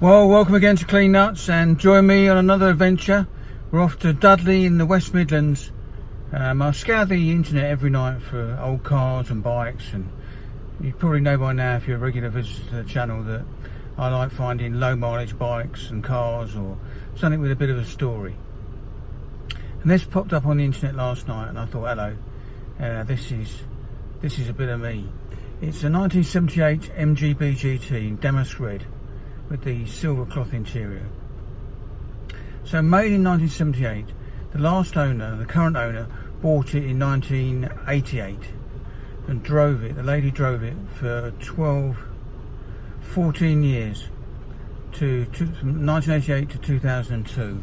Well, welcome again to Clean Nuts, and join me on another adventure. We're off to Dudley in the West Midlands. I scour the internet every night for old cars and bikes, and you probably know by now, if you're a regular visitor to the channel, that I like finding low mileage bikes and cars, or something with a bit of a story. And this popped up on the internet last night, and I thought, hello, this is a bit of me. It's a 1978 MGB GT in damask red, with the silver cloth interior. So made in 1978, the last owner, the current owner, bought it in 1988 and drove it. The lady drove it for 14 years, from 1988 to 2002.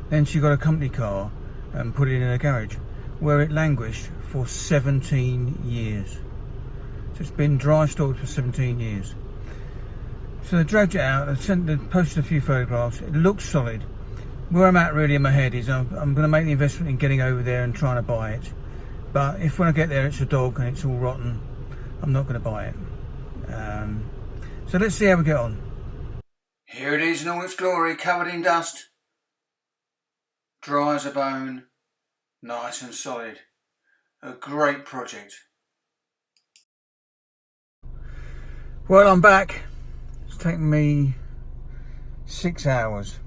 Then she got a company car and put it in a garage, where it languished for 17 years. So it's been dry stored for 17 years. So they dragged it out, they posted a few photographs. It looks solid. Where I'm at really in my head is I'm going to make the investment in getting over there and trying to buy it. But if when I get there it's a dog and it's all rotten, I'm not going to buy it. So let's see how we get on. Here it is in all its glory, covered in dust. Dry as a bone, nice and solid. A great project. Well, I'm back. It's taken me 6 hours.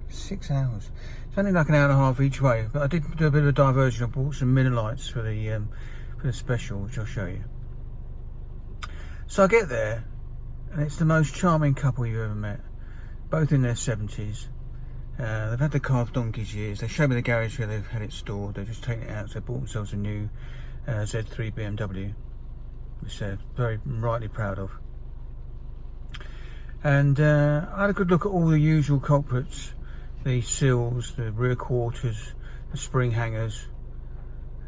6 hours. It's only like an hour and a half each way, but I did do a bit of a diversion. I bought some mini lights for the special, which I'll show you. So I get there, and it's the most charming couple you've ever met. Both in their 70s. They've had the car for donkey's years. They showed me the garage where they've had it stored. They've just taken it out, so they bought themselves a new Z3 BMW, which they're very rightly proud of. And I had a good look at all the usual culprits: the sills, the rear quarters, the spring hangers,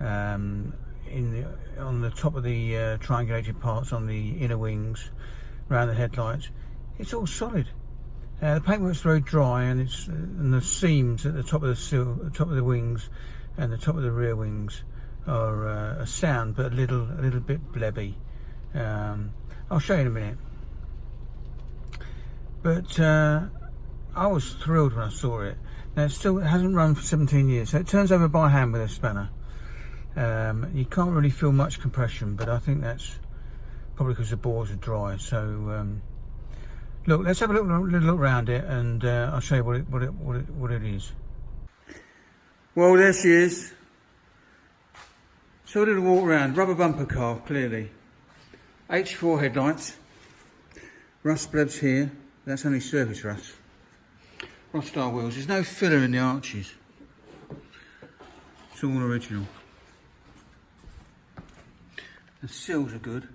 on the top of the triangulated parts on the inner wings, around the headlights. It's all solid. The paintwork's very dry, and the seams at the top of the sill, the top of the wings, and the top of the rear wings are sound, but a little bit blebby. I'll show you in a minute. But I was thrilled when I saw it. Now it hasn't run for 17 years, so it turns over by hand with a spanner. You can't really feel much compression, but I think that's probably because the bores are dry. So look, let's have a little look around it, and I'll show you what it is. Well, there she is. So a little walk around. Rubber bumper car, clearly. H4 headlights. Rust blebs here. That's only surface rust. Rockstar wheels. There's no filler in the arches. It's all original. The sills are good.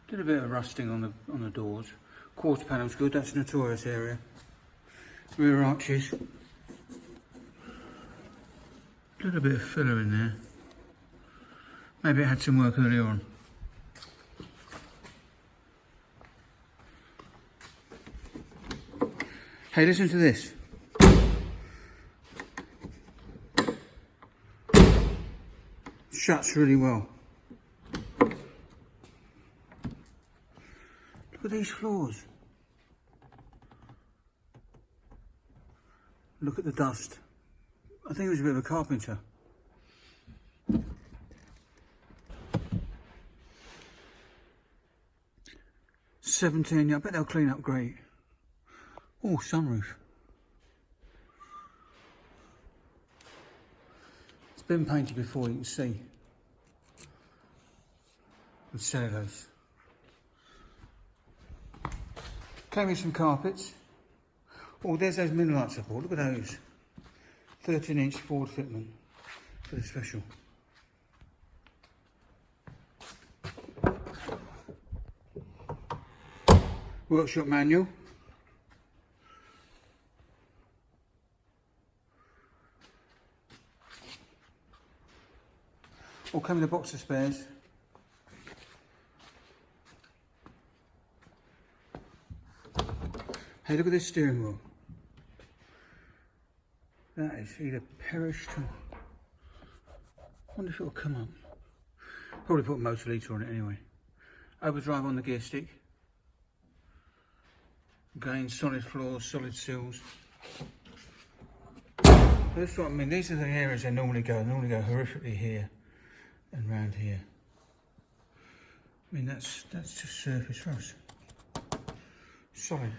Did a bit of rusting on the doors. Quarter panel's good. That's a notorious area. Rear arches. A little bit of filler in there. Maybe it had some work earlier on. Hey, listen to this. Shuts really well. Look at these floors. Look at the dust. I think it was a bit of a carpenter. $17, I bet they'll clean up great. Oh, sunroof. It's been painted before, you can see. With cellulose. Came with some carpets. Oh, there's those mini lights I bought. Look at those. 13-inch Ford fitment for the special. Workshop manual. All come in a box of spares. Hey, look at this steering wheel. That is either perished or... I wonder if it'll come up. Probably put a motor litre on it anyway. overdrive on the gear stick. Again, solid floors, solid seals. That's what I mean, these are the areas they normally go. They normally go horrifically here and round here. I mean, that's just surface for us. Solid.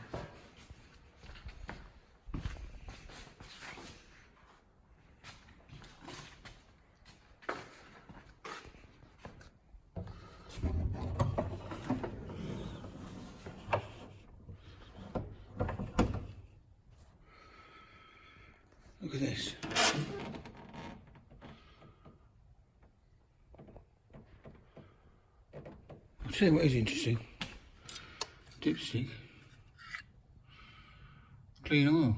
Look at this. I'll tell you what is interesting. Dipstick. Clean oil.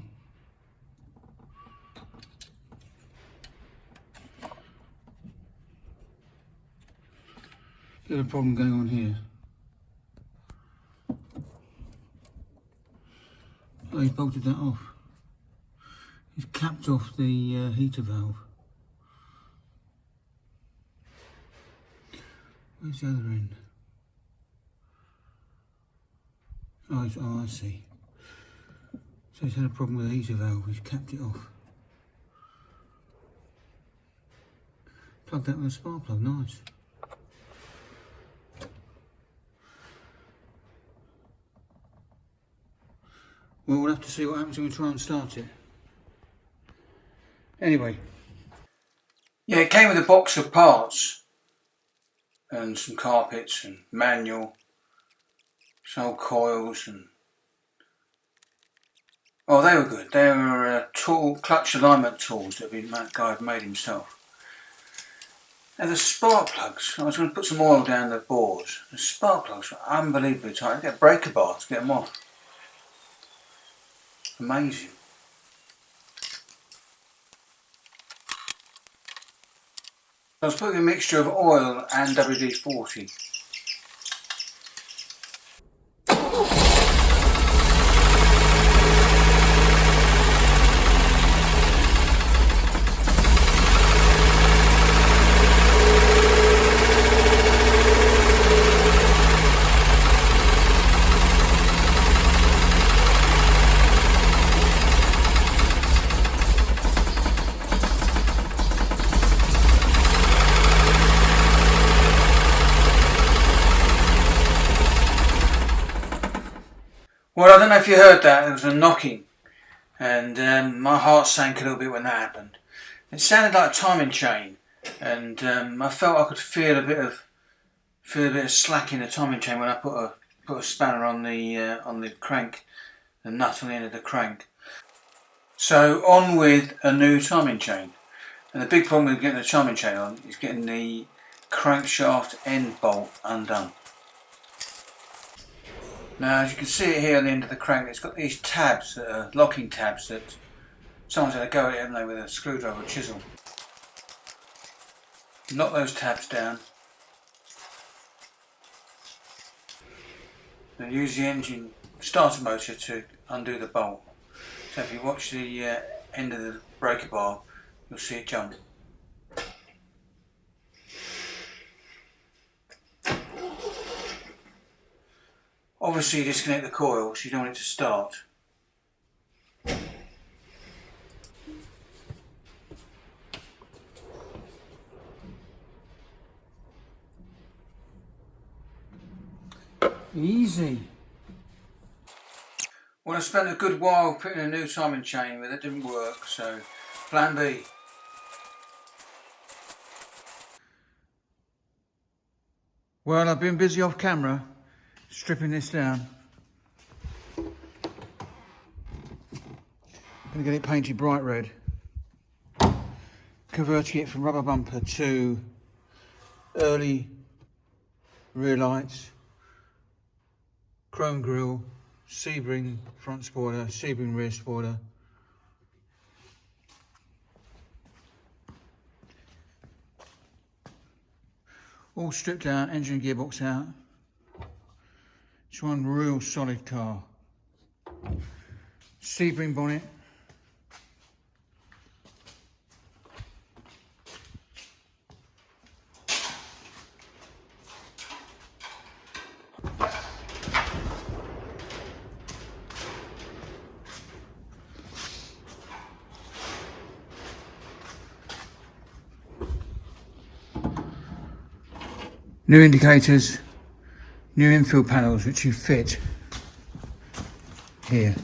Bit of a problem going on here. Oh, he's bolted that off. He's capped off the heater valve. Where's the other end? Oh, I see. So he's had a problem with the heater valve, he's capped it off. Plug that with a spark plug, nice. Well, we'll have to see what happens when we try and start it. Anyway. Yeah, it came with a box of parts. And some carpets and manual. Some old coils and... Oh, they were good. They were clutch alignment tools that guy had made himself. Now the spark plugs, I was going to put some oil down the boards. The spark plugs were unbelievably tight. I get a breaker bar to get them off. Amazing. I was putting a mixture of oil and WD-40. Well, I don't know if you heard that, there was a knocking and my heart sank a little bit when that happened. It sounded like a timing chain and I felt I could feel a bit of slack in the timing chain when I put a spanner on the crank, the nut on the end of the crank. So on with a new timing chain. And the big problem with getting the timing chain on is getting the crankshaft end bolt undone. Now, as you can see it here on the end of the crank, it's got these tabs that are locking tabs that someone's had a go at it, haven't they, with a screwdriver or chisel. Knock those tabs down. And use the engine starter motor to undo the bolt. So if you watch the end of the breaker bar, you'll see it jump. Obviously, disconnect the coil so you don't want it to start. Easy. Well, I spent a good while putting a new timing chain, but that didn't work, so plan B. Well, I've been busy off camera stripping this down. Gonna get it painted bright red. Converting it from rubber bumper to early rear lights, chrome grille, Sebring front spoiler, Sebring rear spoiler. All stripped out, engine and gearbox out. It's one real solid car. Sebring bonnet. New indicators, new infill panels which you fit here.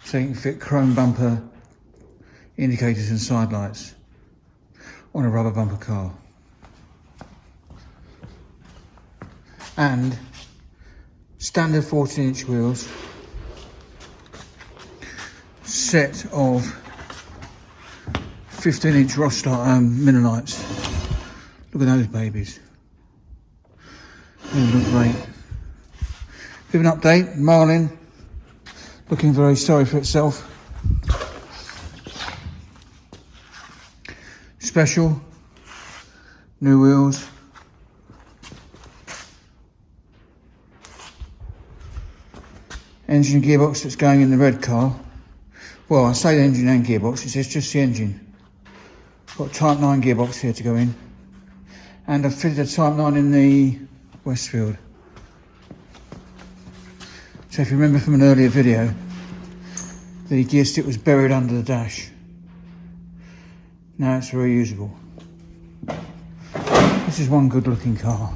So you can fit chrome bumper indicators and side lights on a rubber bumper car. And standard 14-inch wheels, set of 15-inch Rostar Miller lights. Look at those babies. They look great. Give an update. Marlin looking very sorry for itself. Special new wheels. Engine and gearbox that's going in the red car. Well, I say engine and gearbox, it says just the engine. Got a Type 9 gearbox here to go in. And I've fitted a Type 9 in the Westfield. So if you remember from an earlier video, the gear stick was buried under the dash. Now it's reusable. This is one good looking car.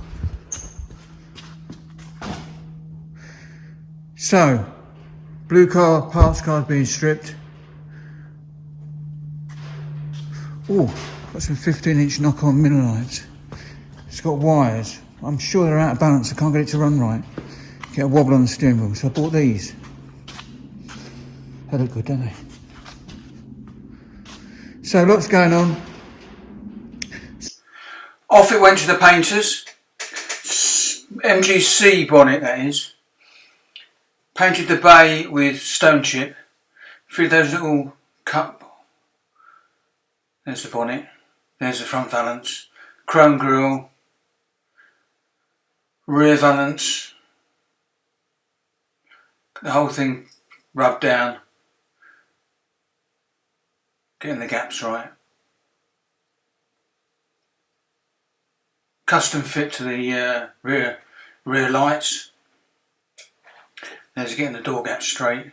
So, blue car, parts card being stripped. Oh, got some 15-inch knock-on Miller lights. It's got wires. I'm sure they're out of balance. I can't get it to run right. Get a wobble on the steering wheel. So I bought these. They look good, don't they? So lots going on. Off it went to the painters. MGC bonnet, that is. Painted the bay with stone chip. Fitted those little cup. There's the bonnet. There's the front valance. Chrome grille. Rear valance. The whole thing rubbed down. Getting the gaps right. Custom fit to the rear lights. There's getting the door gaps straight.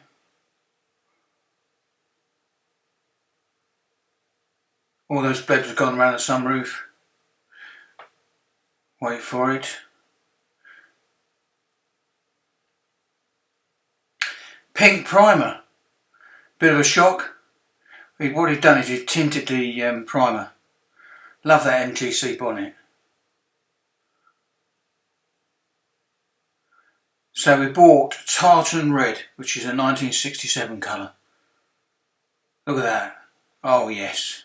All those beds have gone around the sunroof. Wait for it. Pink primer. Bit of a shock. What he's done is he's tinted the primer. Love that MGC bonnet. So we bought tartan red, which is a 1967 colour. Look at that. Oh yes.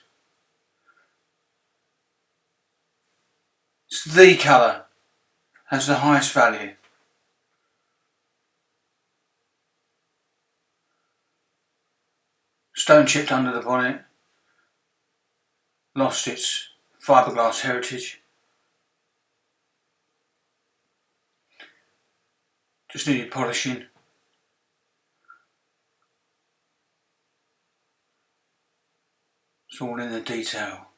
It's the colour. Has the highest value. Stone chipped under the bonnet. Lost its fiberglass heritage. Just needed polishing. It's all in the detail.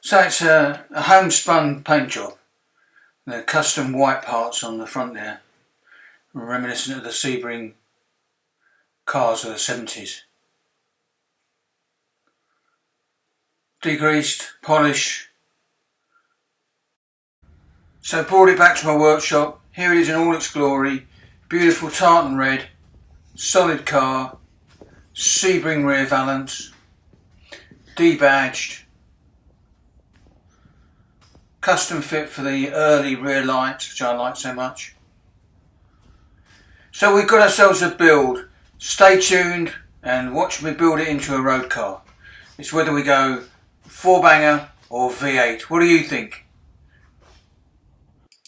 So it's a homespun paint job. The custom white parts on the front there, reminiscent of the Sebring cars of the 70s. Degreased, polish. So brought it back to my workshop. Here it is in all its glory. Beautiful tartan red, solid car, Sebring rear valance, debadged, custom fit for the early rear lights, which I like so much. So we've got ourselves a build. Stay tuned and watch me build it into a road car. It's whether we go 4-banger or V8. What do you think?